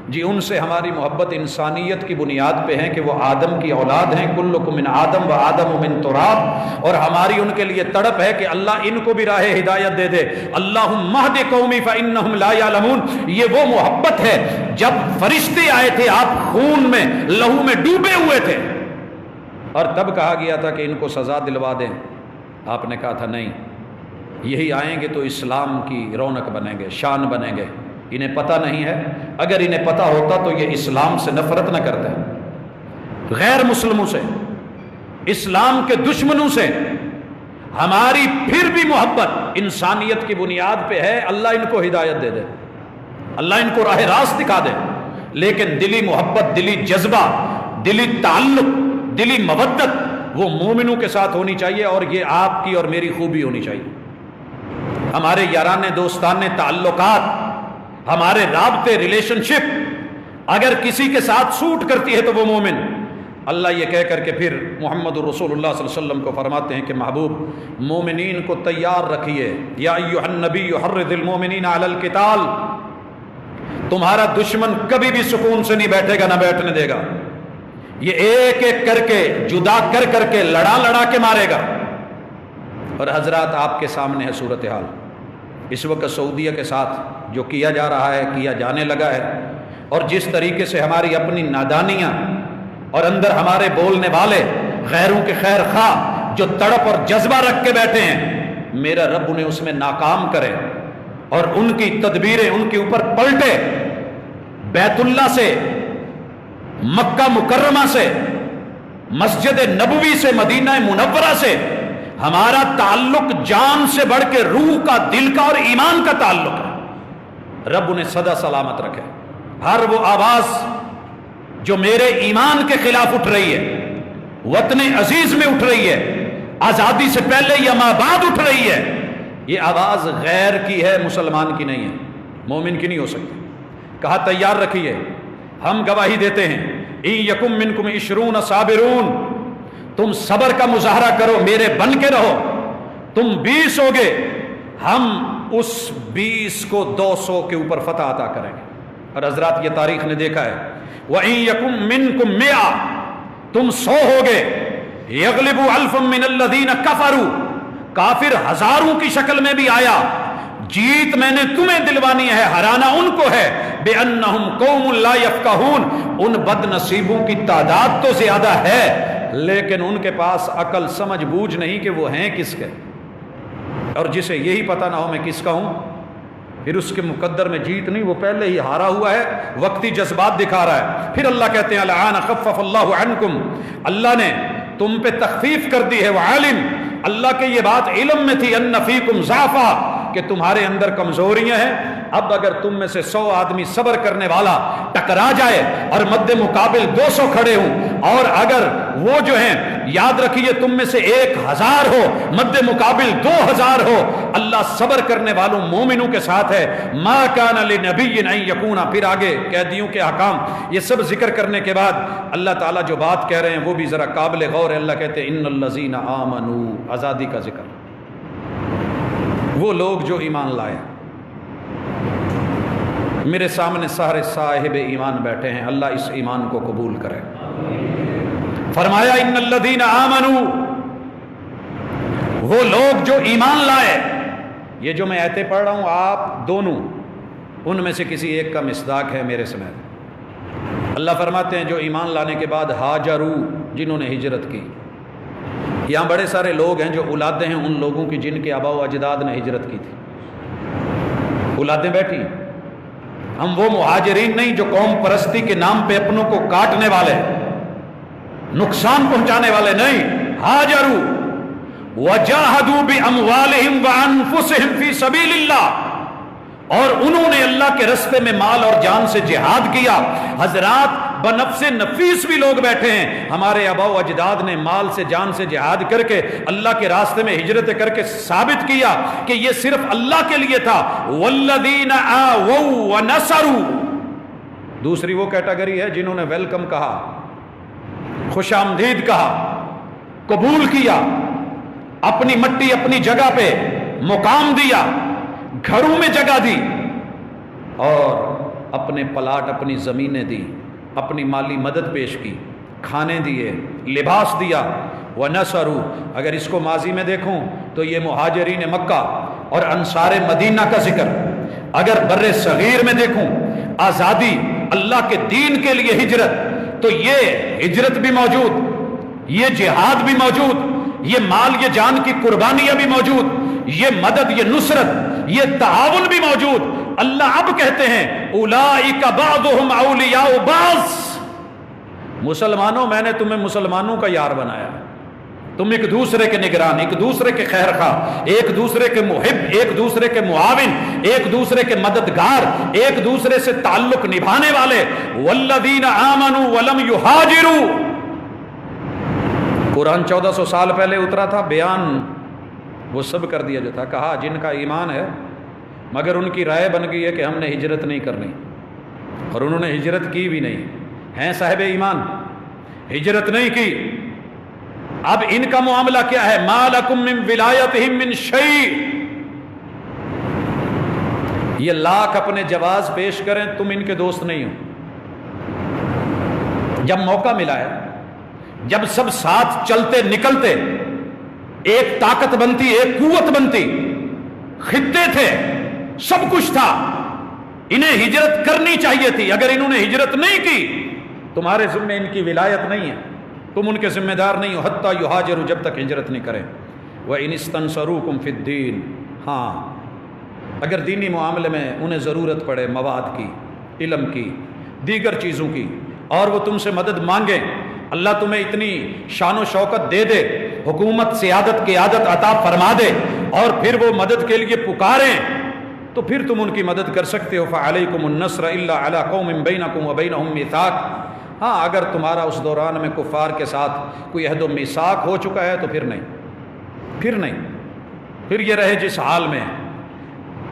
جی ان سے ہماری محبت انسانیت کی بنیاد پہ ہے کہ وہ آدم کی اولاد ہیں، کلکم من آدم و آدم من تراب، اور ہماری ان کے لیے تڑپ ہے کہ اللہ ان کو بھی راہ ہدایت دے دے۔ اللہم اہد قومی فانہم لا یعلمون، یہ وہ محبت ہے جب فرشتے آئے تھے آپ خون میں لہو میں ڈوبے ہوئے تھے، اور تب کہا گیا تھا کہ ان کو سزا دلوا دیں، آپ نے کہا تھا نہیں، یہی آئیں گے تو اسلام کی رونق بنیں گے، شان بنیں گے۔ انہیں پتہ نہیں ہے، اگر انہیں پتہ ہوتا تو یہ اسلام سے نفرت نہ کرتے، غیر مسلموں سے، اسلام کے دشمنوں سے۔ ہماری پھر بھی محبت انسانیت کی بنیاد پہ ہے، اللہ ان کو ہدایت دے دے، اللہ ان کو راہ راست دکھا دے، لیکن دلی محبت، دلی جذبہ، دلی تعلق، دلی مودت وہ مومنوں کے ساتھ ہونی چاہیے، اور یہ آپ کی اور میری خوبی ہونی چاہیے۔ ہمارے یارانے دوستانے تعلقات، ہمارے رابطے، ریلیشن شپ اگر کسی کے ساتھ سوٹ کرتی ہے تو وہ مومن۔ اللہ یہ کہہ کر کے پھر محمد الرسول اللہ صلی اللہ علیہ وسلم کو فرماتے ہیں کہ محبوب مومنین کو تیار رکھیے، یا ایھا النبی حرض المومنین علی القتال، تمہارا دشمن کبھی بھی سکون سے نہیں بیٹھے گا، نہ بیٹھنے دے گا، یہ ایک ایک کر کے جدا کر کر کے لڑا کے مارے گا۔ اور حضرات آپ کے سامنے ہے صورتحال اس وقت سعودیہ کے ساتھ جو کیا جا رہا ہے، کیا جانے لگا ہے، اور جس طریقے سے ہماری اپنی نادانیاں اور اندر ہمارے بولنے والے غیروں کے خیر خواہ جو تڑپ اور جذبہ رکھ کے بیٹھے ہیں، میرا رب انہیں اس میں ناکام کرے اور ان کی تدبیریں ان کے اوپر پلٹے۔ بیت اللہ سے، مکہ مکرمہ سے، مسجد نبوی سے، مدینہ منورہ سے ہمارا تعلق جان سے بڑھ کے روح کا، دل کا اور ایمان کا تعلق ہے۔ رب انہیں سدا سلامت رکھے۔ ہر وہ آواز جو میرے ایمان کے خلاف اٹھ رہی ہے، وطن عزیز میں اٹھ رہی ہے، آزادی سے پہلے یا ماں بعد اٹھ رہی ہے، یہ آواز غیر کی ہے، مسلمان کی نہیں ہے، مومن کی نہیں ہو سکتی۔ کہا تیار رکھیے، ہم گواہی دیتے ہیں، اِن یکم منکم 20 صابرون، تم صبر کا مظاہرہ کرو، میرے بن کے رہو، تم 20 ہوگے، ہم اس 20 کو 200 کے اوپر فتح عطا کریں گے۔ اور حضرات یہ تاریخ نے دیکھا ہے، وَإِن يَكُن مِّنكُم 100، تم 100 ہوگے، يَغْلِبُ أَلْفًا مِّنَ الَّذِينَ كَفَرُوا، کافر ہزاروں کی شکل میں بھی آیا، جیت میں نے تمہیں دلوانی ہے، ہرانا ان کو ہے، بِأَنَّهُمْ قَوْمٌ لَا يَفْقَهُونَ، ان بد نصیبوں کی تعداد تو زیادہ ہے لیکن ان کے پاس عقل سمجھ بوجھ نہیں کہ وہ ہیں کس کے، اور جسے یہی پتہ نہ ہو میں کس کا ہوں، پھر اس کے مقدر میں جیت نہیں، وہ پہلے ہی ہارا ہوا ہے، وقتی جذبات دکھا رہا ہے۔ پھر اللہ کہتے ہیں الآن خفف اللہ عنکم، اللہ نے تم پہ تخفیف کر دی ہے، وعالم، اللہ کے یہ بات علم میں تھی، ان فیکم ضعفا، کہ تمہارے اندر کمزوریاں ہیں۔ اب اگر تم میں سے 100 آدمی صبر کرنے والا ٹکرا جائے اور مد مقابل 200 کھڑے ہوں، اور اگر وہ جو ہیں یاد رکھیے تم میں سے 1000 ہو، مد مقابل 2000 ہو، اللہ صبر کرنے والوں مومنوں کے ساتھ ہے۔ ما کان لنبی ان یکون، پھر آگے قیدیوں کے احکام، یہ سب ذکر کرنے کے بعد اللہ تعالیٰ جو بات کہہ رہے ہیں وہ بھی ذرا قابل غور ہے۔ اللہ کہتے ہیں ان الذین آمنوا، آزادی کا ذکر، وہ لوگ جو ایمان لائے۔ میرے سامنے سارے صاحب ایمان بیٹھے ہیں، اللہ اس ایمان کو قبول کرے۔ فرمایا ان الذین آمنوا، وہ لوگ جو ایمان لائے۔ یہ جو میں آیتیں پڑھ رہا ہوں آپ دونوں ان میں سے کسی ایک کا مصداق ہے میرے سمیت۔ اللہ فرماتے ہیں جو ایمان لانے کے بعد ہاجروا، جنہوں نے ہجرت کی۔ یہاں بڑے سارے لوگ ہیں جو اولادیں ہیں ان لوگوں کی جن کے آباء و اجداد نے ہجرت کی تھی، اولادیں بیٹھی۔ ہم وہ مہاجرین نہیں جو قوم پرستی کے نام پہ اپنوں کو کاٹنے والے، نقصان پہنچانے والے نہیں۔ ہاجروا وجاہدوا باموالہم وانفسہم فی سبیل اللہ، اور انہوں نے اللہ کے رستے میں مال اور جان سے جہاد کیا۔ حضرات بنفس نفیس بھی لوگ بیٹھے ہیں. ہمارے آباء و اجداد نے مال سے جان سے جہاد کر کے اللہ کے راستے میں ہجرت کر کے ثابت کیا کہ یہ صرف اللہ کے لیے تھا. والذین آووا ونصروا، دوسری وہ کیٹیگری ہے جنہوں نے ویلکم کہا، خوش آمدید کہا، قبول کیا، اپنی مٹی اپنی جگہ پہ مقام دیا، گھروں میں جگہ دی، اور اپنے پلاٹ اپنی زمینیں دی، اپنی مالی مدد پیش کی، کھانے دیے، لباس دیا. وَنَصَرُوا، اگر اس کو ماضی میں دیکھوں تو یہ مہاجرین مکہ اور انصار مدینہ کا ذکر. اگر بر صغیر میں دیکھوں آزادی، اللہ کے دین کے لیے ہجرت، تو یہ ہجرت بھی موجود، یہ جہاد بھی موجود، یہ مال یہ جان کی قربانیاں بھی موجود، یہ مدد یہ نصرت یہ تعاون بھی موجود. اللہ اب کہتے ہیں اولئک بعضهم اولیاء بعض، مسلمانوں میں نے تمہیں مسلمانوں کا یار بنایا، تم ایک دوسرے کے نگران، ایک دوسرے کے خیر خواہ، ایک دوسرے کے محب، ایک دوسرے کے معاون، ایک دوسرے کے مددگار، ایک دوسرے سے تعلق نبھانے والے. والذین آمنوا ولم یہاجروا، قرآن 1400 سال پہلے اترا تھا، بیان وہ سب کر دیا جو تھا. کہا جن کا ایمان ہے مگر ان کی رائے بن گئی ہے کہ ہم نے ہجرت نہیں کرنی، اور انہوں نے ہجرت کی بھی نہیں، ہیں صاحب ایمان، ہجرت نہیں کی. اب ان کا معاملہ کیا ہے؟ ما لکم من ولایتہم من شیء، یہ لاکھ اپنے جواز پیش کریں تم ان کے دوست نہیں ہو. جب موقع ملا ہے، جب سب ساتھ چلتے نکلتے ایک طاقت بنتی، ایک قوت بنتی، خطے تھے، سب کچھ تھا، انہیں ہجرت کرنی چاہیے تھی. اگر انہوں نے ہجرت نہیں کی تمہارے ذمہ ان کی ولایت نہیں ہے، تم ان کے ذمہ دار نہیں ہو حتیٰ یہاجروا، جب تک ہجرت نہیں کریں. وَإِنِ اسْتَنصَرُوكُمْ فِي الدِّينِ، ہاں اگر دینی معاملے میں انہیں ضرورت پڑے مواد کی، علم کی، دیگر چیزوں کی، اور وہ تم سے مدد مانگیں، اللہ تمہیں اتنی شان و شوکت دے دے، حکومت سیادت قیادت عطا فرما دے، اور پھر وہ مدد کے لیے پکاریں، تو پھر تم ان کی مدد کر سکتے ہو. فَعَلَيْكُمُ النَّصْرَ إِلَّا عَلَىٰ قَوْمٍ بَيْنَكُمْ وَبَيْنَهُمْ مِيثَاقٌ، ہاں اگر تمہارا اس دوران میں کفار کے ساتھ کوئی عہد و میثاق ہو چکا ہے تو پھر نہیں، پھر یہ رہے جس حال میں.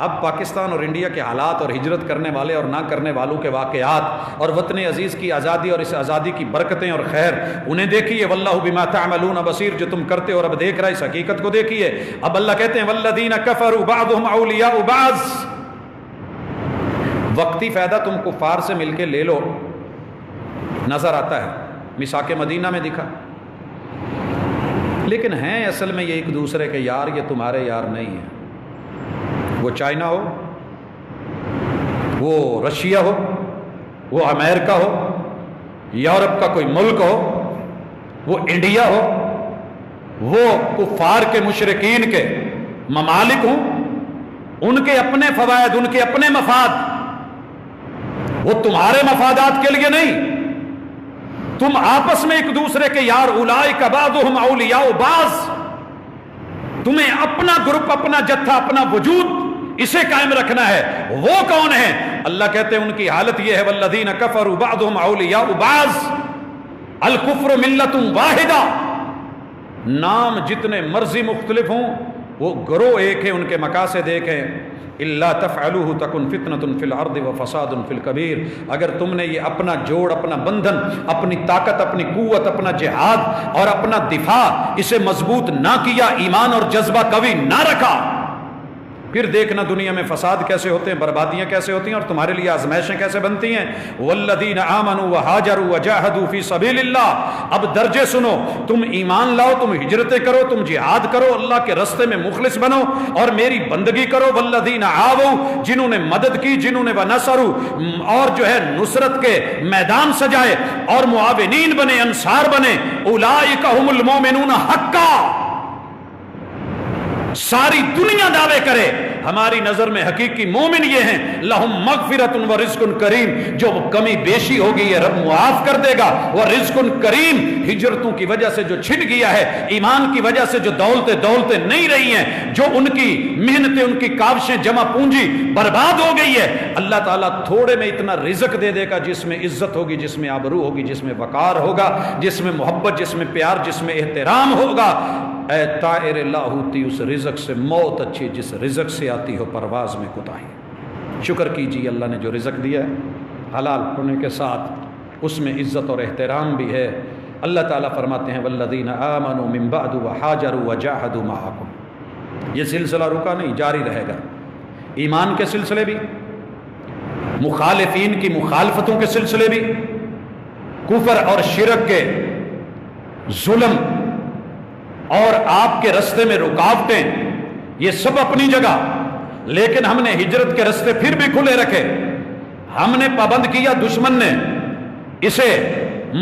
اب پاکستان اور انڈیا کے حالات اور ہجرت کرنے والے اور نہ کرنے والوں کے واقعات اور وطن عزیز کی آزادی اور اس آزادی کی برکتیں اور خیر انہیں دیکھیے. واللہ بما تعملون بصیر، جو تم کرتے اور اب دیکھ رہا ہے اس حقیقت کو دیکھیے. اب اللہ کہتے ہیں والذین کفروا بعضهم اولیاء بعض، وقتی فائدہ تم کفار سے مل کے لے لو، نظر آتا ہے، میثاق مدینہ میں دکھا، لیکن ہیں اصل میں یہ ایک دوسرے کے یار، یہ تمہارے یار نہیں ہیں. وہ چائنا ہو، وہ رشیا ہو، وہ امریکہ ہو، یورپ کا کوئی ملک ہو، وہ انڈیا ہو، وہ کفار کے مشرکین کے ممالک ہوں، ان کے اپنے فوائد، ان کے اپنے مفاد، وہ تمہارے مفادات کے لیے نہیں. تم آپس میں ایک دوسرے کے یار. اولئک بعضهم اولیاء بعض، تمہیں اپنا گروپ، اپنا جتھا، اپنا وجود اسے قائم رکھنا ہے. وہ کون ہے؟ اللہ کہتے ہیں ان کی حالت یہ ہے والذین کفروا بعضهم اولیاء بعض، الکفر ملت واحدہ، نام جتنے مرضی مختلف ہوں وہ گروہ ایک ہے، ان کے مقاصد ایک ہیں. الا تفعلوه تکن فتنة فی الارض وفساد فی الکبیر، اگر تم نے یہ اپنا جوڑ، اپنا بندھن، اپنی طاقت، اپنی قوت، اپنا جہاد اور اپنا دفاع اسے مضبوط نہ کیا، ایمان اور جذبہ قوی نہ رکھا، پھر دیکھنا دنیا میں فساد کیسے ہوتے ہیں، بربادیاں کیسے ہوتی ہیں، اور تمہارے لیے آزمائشیں کیسے بنتی ہیں. والذین آمنوا وہاجروا وجاہدوا فی سبیل اللہ. اب درجے سنو، تم ایمان لاؤ، تم ہجرتیں کرو، تم جہاد کرو، اللہ کے رستے میں مخلص بنو اور میری بندگی کرو. والذین آووا، جنہوں نے مدد کی، جنہوں نے ونصروا، اور جو ہے نصرت کے میدان سجائے اور معاونین بنے، انصار بنے. اولئک هم المؤمنون حقا، ساری دنیا دعوے کرے ہماری نظر میں حقیقی مومن یہ ہیں لہم مغفرۃ و رزق کریم، جو کمی بیشی ہوگی یہ رب معاف کر دے گا، وہ رزق کریم، ہجرتوں کی وجہ سے جو چھٹ گیا ہے، ایمان کی وجہ سے جو دولتیں نہیں رہی ہیں، جو ان کی محنتیں، ان کی کاوشیں، جمع پونجی برباد ہو گئی ہے، اللہ تعالیٰ تھوڑے میں اتنا رزق دے دے گا جس میں عزت ہوگی، جس میں آبرو ہوگی، جس میں وقار ہوگا، جس میں محبت، جس میں پیار، جس میں احترام ہوگا۔ اے طائر لاہوتی، اس رزق سے موت اچھی جس رزق سے آتی ہو پرواز میں کوتاہی۔ شکر کیجیے اللہ نے جو رزق دیا ہے حلال ہونے کے ساتھ اس میں عزت اور احترام بھی ہے۔ اللہ تعالیٰ فرماتے ہیں والذین آمنوا من بعد وحاجروا وجاہدوا معکم، یہ سلسلہ رکا نہیں، جاری رہے گا۔ ایمان کے سلسلے بھی، مخالفین کی مخالفتوں کے سلسلے بھی، کفر اور شرک کے ظلم اور آپ کے رستے میں رکاوٹیں، یہ سب اپنی جگہ، لیکن ہم نے ہجرت کے رستے پھر بھی کھلے رکھے۔ ہم نے پابند کیا دشمن نے اسے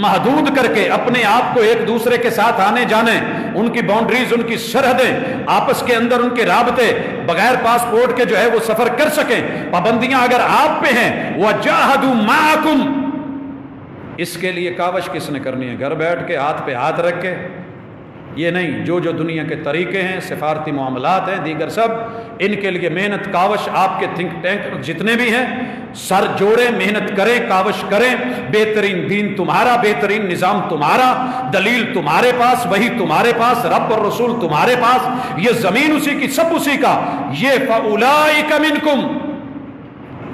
محدود کر کے، اپنے آپ کو ایک دوسرے کے ساتھ آنے جانے، ان کی باؤنڈریز، ان کی سرحدیں، آپس کے اندر ان کے رابطے بغیر پاسپورٹ کے جو ہے وہ سفر کر سکیں، پابندیاں اگر آپ پہ ہیں۔ وَجَاهَدُوا مَعَكُمْ، اس کے لیے کاوش کس نے کرنی ہے؟ گھر بیٹھ کے ہاتھ پہ ہاتھ رکھ کے؟ یہ نہیں، جو دنیا کے طریقے ہیں، سفارتی معاملات ہیں، دیگر سب، ان کے لیے محنت کاوش آپ کے تھنک ٹینک جتنے بھی ہیں، سر جوڑیں، محنت کریں، کاوش کریں۔ بہترین دین تمہارا، بہترین نظام تمہارا، دلیل تمہارے پاس، وہی تمہارے پاس، رب اور رسول تمہارے پاس، یہ زمین اسی کی، سب اسی کا۔ یہ فَأُولَئِكَ مِنْكُمْ،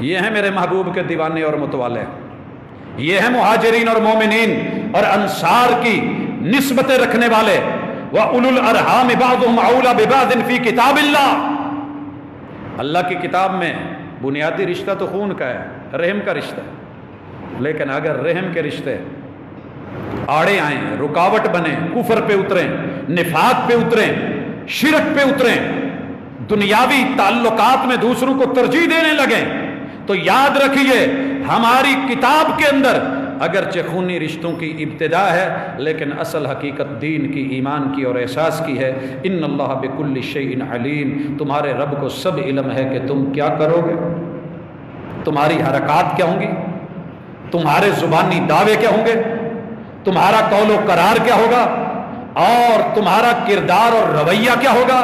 یہ ہیں میرے محبوب کے دیوانے اور متوالے، یہ ہیں مہاجرین اور مومنین اور انصار کی نسبتیں رکھنے والے۔ وَأُولُو الْأَرْحَامِ بَعْضُهُمْ أَوْلَىٰ بِبَعْضٍ فِي کِتَابِ اللَّهِ، اللہ کی کتاب میں بنیادی رشتہ تو خون کا ہے، رحم کا رشتہ ہے، لیکن اگر رحم کے رشتے آڑے آئیں، رکاوٹ بنیں، کفر پہ اتریں، نفاق پہ اتریں، شرک پہ اتریں، دنیاوی تعلقات میں دوسروں کو ترجیح دینے لگیں، تو یاد رکھیے ہماری کتاب کے اندر اگرچہ خونی رشتوں کی ابتدا ہے، لیکن اصل حقیقت دین کی، ایمان کی اور احساس کی ہے۔ ان اللہ بکل شیء علیم، تمہارے رب کو سب علم ہے کہ تم کیا کرو گے، تمہاری حرکات کیا ہوں گی، تمہارے زبانی دعوے کیا ہوں گے، تمہارا قول و قرار کیا ہوگا، اور تمہارا کردار اور رویہ کیا ہوگا،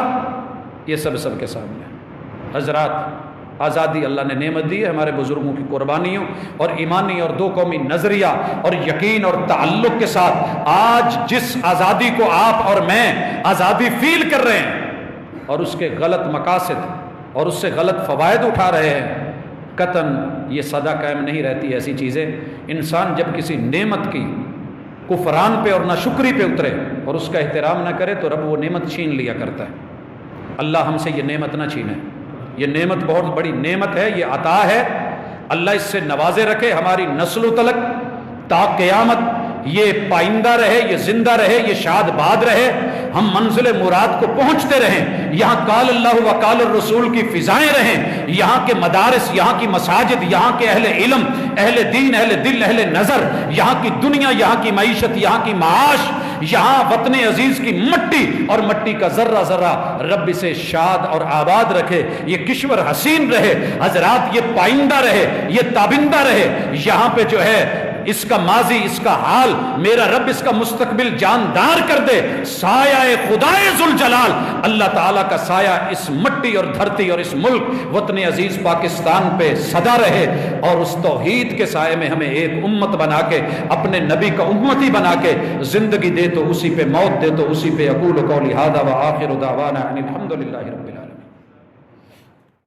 یہ سب کے سامنے ہے۔ حضرات، آزادی اللہ نے نعمت دی ہے، ہمارے بزرگوں کی قربانیوں اور ایمانی اور دو قومی نظریہ اور یقین اور تعلق کے ساتھ آج جس آزادی کو آپ اور میں آزادی فیل کر رہے ہیں اور اس کے غلط مقاصد اور اس سے غلط فوائد اٹھا رہے ہیں، قطعاً یہ سدا قائم نہیں رہتی ایسی چیزیں۔ انسان جب کسی نعمت کی کفران پہ اور ناشکری پہ اترے اور اس کا احترام نہ کرے تو رب وہ نعمت چھین لیا کرتا ہے۔ اللہ ہم سے یہ نعمت نہ چھینے، یہ نعمت بہت بڑی نعمت ہے، یہ عطا ہے، اللہ اس سے نوازے رکھے ہماری نسل و تلک تا قیامت، یہ پائندہ رہے، یہ زندہ رہے، یہ شاد باد رہے، ہم منزل مراد کو پہنچتے رہیں، یہاں قال اللہ و قال الرسول کی فضائیں رہیں، یہاں کے مدارس، یہاں کی مساجد، یہاں کے اہل علم، اہل دین، اہل دل، اہل نظر، یہاں کی دنیا، یہاں کی معیشت، یہاں کی معاش، یہاں وطن عزیز کی مٹی اور مٹی کا ذرہ ذرہ رب اسے شاد اور آباد رکھے، یہ کشور حسین رہے، حضرات یہ پائندہ رہے، یہ تابندہ رہے، یہاں پہ جو ہے اس کا ماضی، اس کا حال، میرا رب اس کا مستقبل جاندار کر دے۔ سایہ خدائے ذوالجلال، اللہ تعالیٰ کا سایہ اس مٹی اور دھرتی اور اس ملک وطن عزیز پاکستان پہ صدا رہے، اور اس توحید کے سائے میں ہمیں ایک امت بنا کے، اپنے نبی کا امتی بنا کے زندگی دے تو اسی پہ، موت دے تو اسی پہ۔ اقول قولی ھذا وآخر دعوانا ان الحمد للہ رب العالمین۔